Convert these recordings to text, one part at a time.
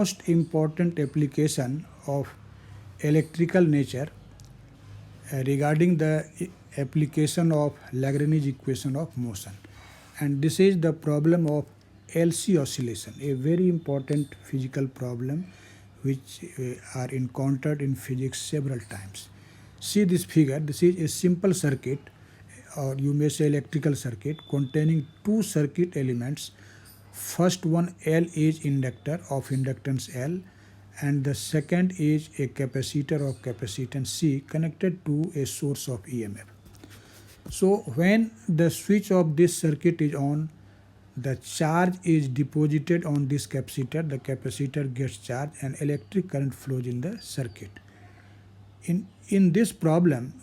most important application of electrical nature regarding the application of Lagrange equation of motion, and this is the problem of LC oscillation, a very important physical problem which are encountered in physics several times. See this figure. This is a simple circuit, or you may say electrical circuit, containing two circuit elements. First one, L, is inductor of inductance L, and the second is a capacitor of capacitance C connected to a source of EMF. So when the switch of this circuit is on, the charge is deposited on this capacitor, the capacitor gets charged, and electric current flows in the circuit. In this problem,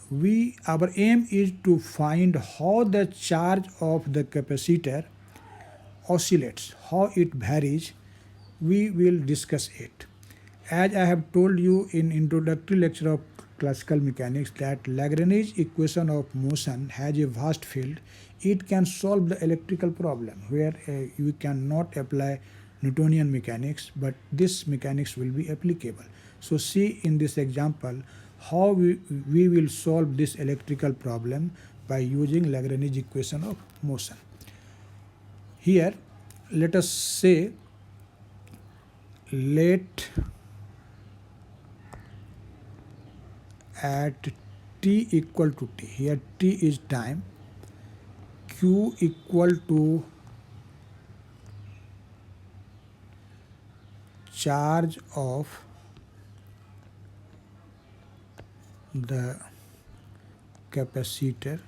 our aim is to find how the charge of the capacitor oscillates, how it varies. We will discuss it. As I have told you in introductory lecture of classical mechanics that Lagrange equation of motion has a vast field. It can solve the electrical problem where you cannot apply Newtonian mechanics, but this mechanics will be applicable. So see in this example how we will solve this electrical problem by using Lagrange equation of motion. Here let us say let at t equal to t, here t is time, q equal to charge of the capacitor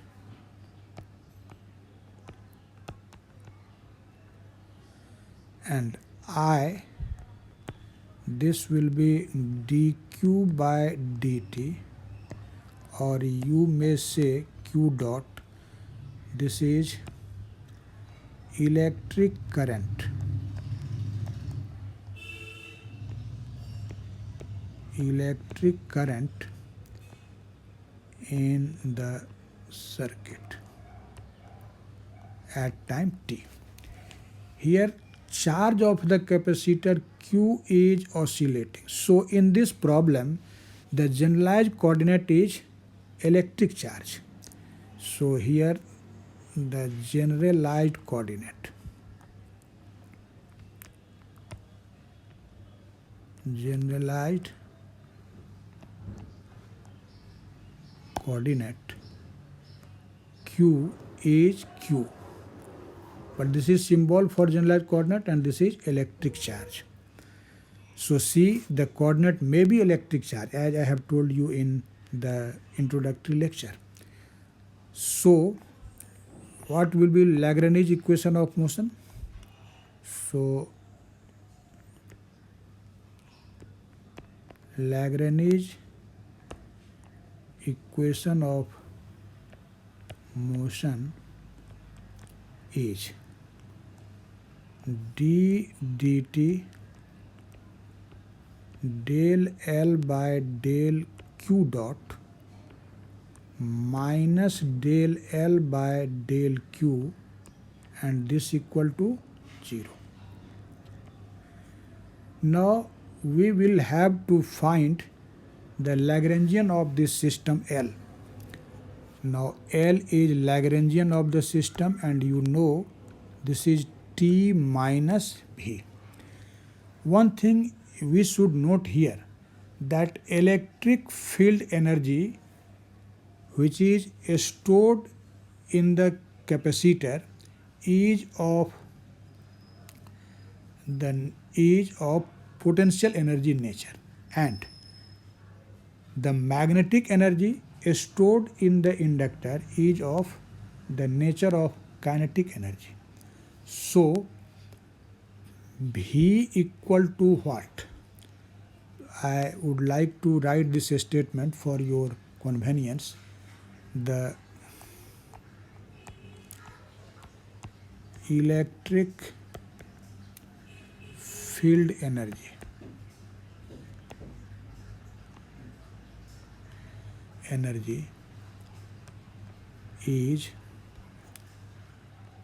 and I, this will be dq by dt, or you may say q dot. This is electric current. Electric current in the circuit at time t. Here charge of the capacitor q is oscillating. So in this problem the generalized coordinate is electric charge. So here the generalized coordinate q is q, but this is symbol for generalized coordinate and this is electric charge. So see, the coordinate may be electric charge as I have told you in the introductory lecture. So what will be Lagrange equation of motion? So Lagrange equation of motion is d dt del L by del q dot minus del L by del q, and this equal to 0. Now we will have to find the Lagrangian of this system L. Now L is Lagrangian of the system, and you know this is T minus V. One thing we should note here, that electric field energy which is stored in the capacitor is of potential energy nature, and the magnetic energy stored in the inductor is of the nature of kinetic energy. So V equal to what? I would like to write this statement for your convenience. The electric field energy is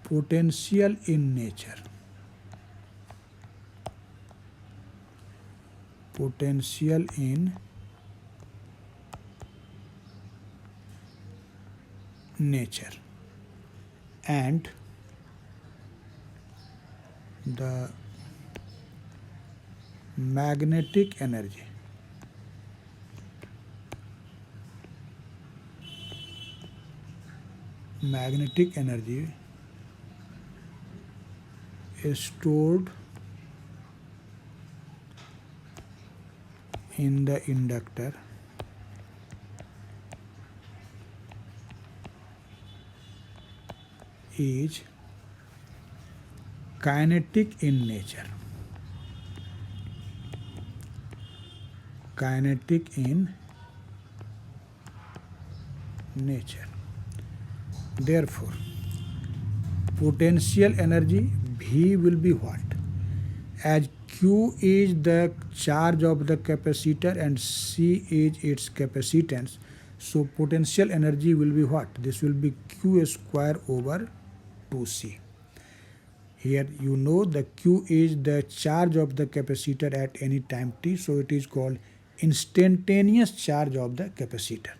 potential in nature. potential in nature and the magnetic energy is stored in the inductor is kinetic in nature. Kinetic in nature. Therefore, potential energy V will be what? As Q is the charge of the capacitor and C is its capacitance, so potential energy will be what? This will be Q square over 2C. Here you know the Q is the charge of the capacitor at any time t, so it is called instantaneous charge of the capacitor.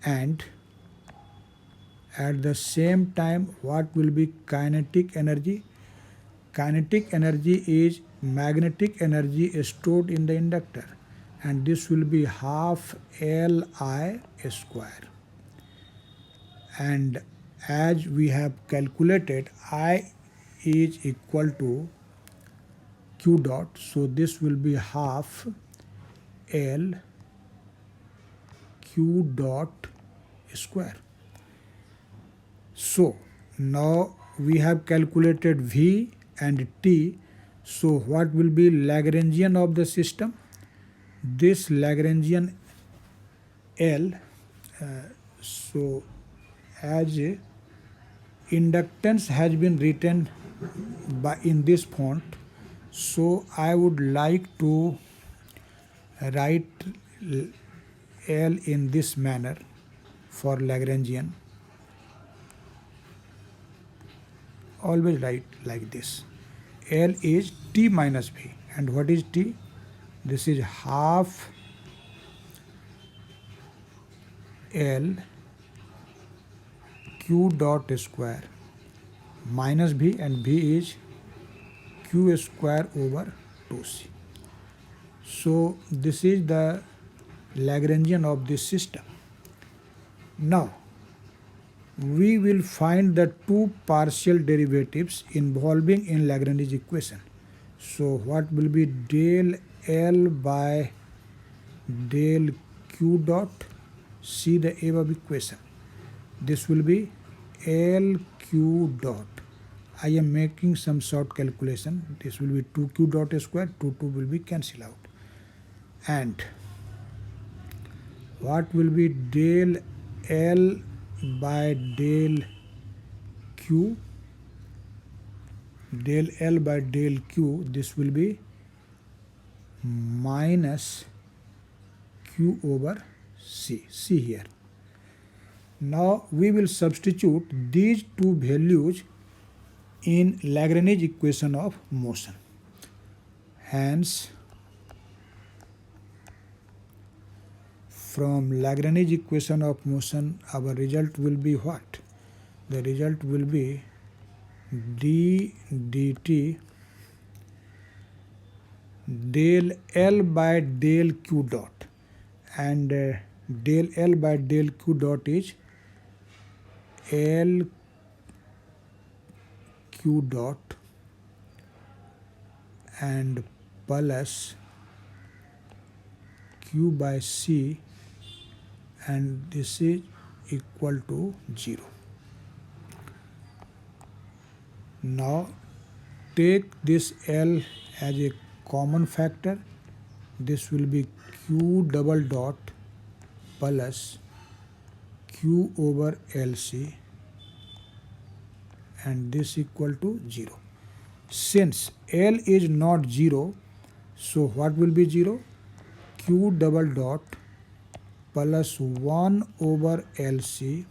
And at the same time, what will be kinetic energy? Kinetic energy is magnetic energy stored in the inductor, and this will be half Li square. And as we have calculated, I is equal to Q dot, so this will be half L Q dot square. So now we have calculated V and T, so what will be Lagrangian of the system? This Lagrangian L, so as inductance has been written in this font, so I would like to write L in this manner for Lagrangian. Always write like this. L is T minus V. And what is T? This is half L Q dot square minus V, and V is Q square over 2C. So this is the Lagrangian of this system. Now we will find the two partial derivatives involving in Lagrange equation. So what will be del L by del Q dot? See the above equation. This will be L Q dot. I am making some short calculation. This will be 2Q dot square, 2 will be cancel out. And what will be del L by del Q? Del L by del Q, this will be minus Q over C. See here. Now we will substitute these two values in Lagrange equation of motion. Hence, from Lagrange equation of motion, our result will be what? The result will be d dt del L by del Q dot, and del L by del Q dot is L Q dot and plus Q by C, and this is equal to 0. Now take this L as a common factor. This will be Q double dot plus Q over LC, and this equal to 0. Since L is not 0, so what will be 0? Q double dot plus 1 over LC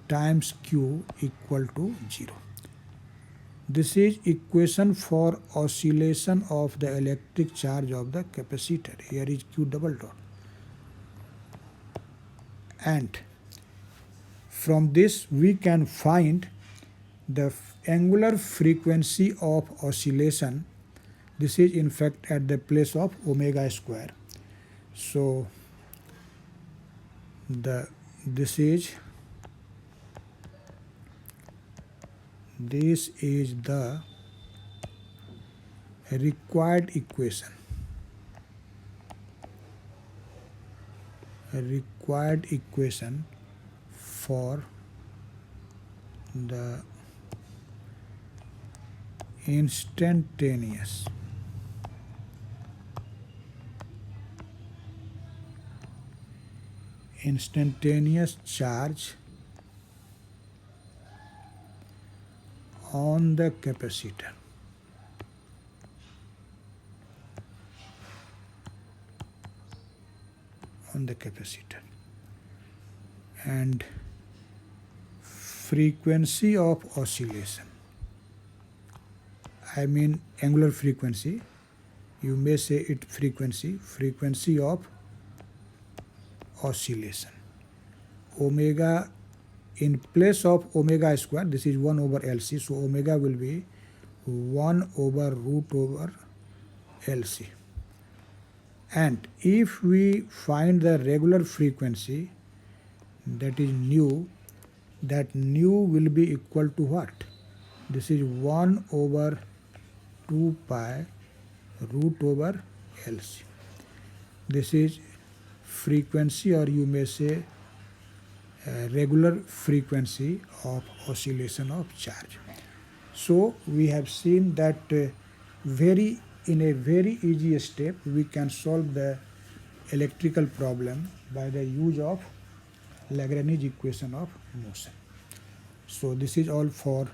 times Q equal to 0. This is equation for oscillation of the electric charge of the capacitor. Here is Q double dot. And from this we can find the angular frequency of oscillation. This is in fact at the place of omega square. So this is the required equation. Required equation for the instantaneous charge on the capacitor. And frequency of oscillation, I mean angular frequency, you may say it frequency of oscillation. Omega, in place of omega square, this is 1 over LC, so omega will be 1 over root over LC. And if we find the regular frequency, that is nu, that nu will be equal to what? This is 1 over 2 pi root over LC. This is frequency, or you may say regular frequency of oscillation of charge. So we have seen that in a very easy step we can solve the electrical problem by the use of Lagrange equation of motion. So this is all for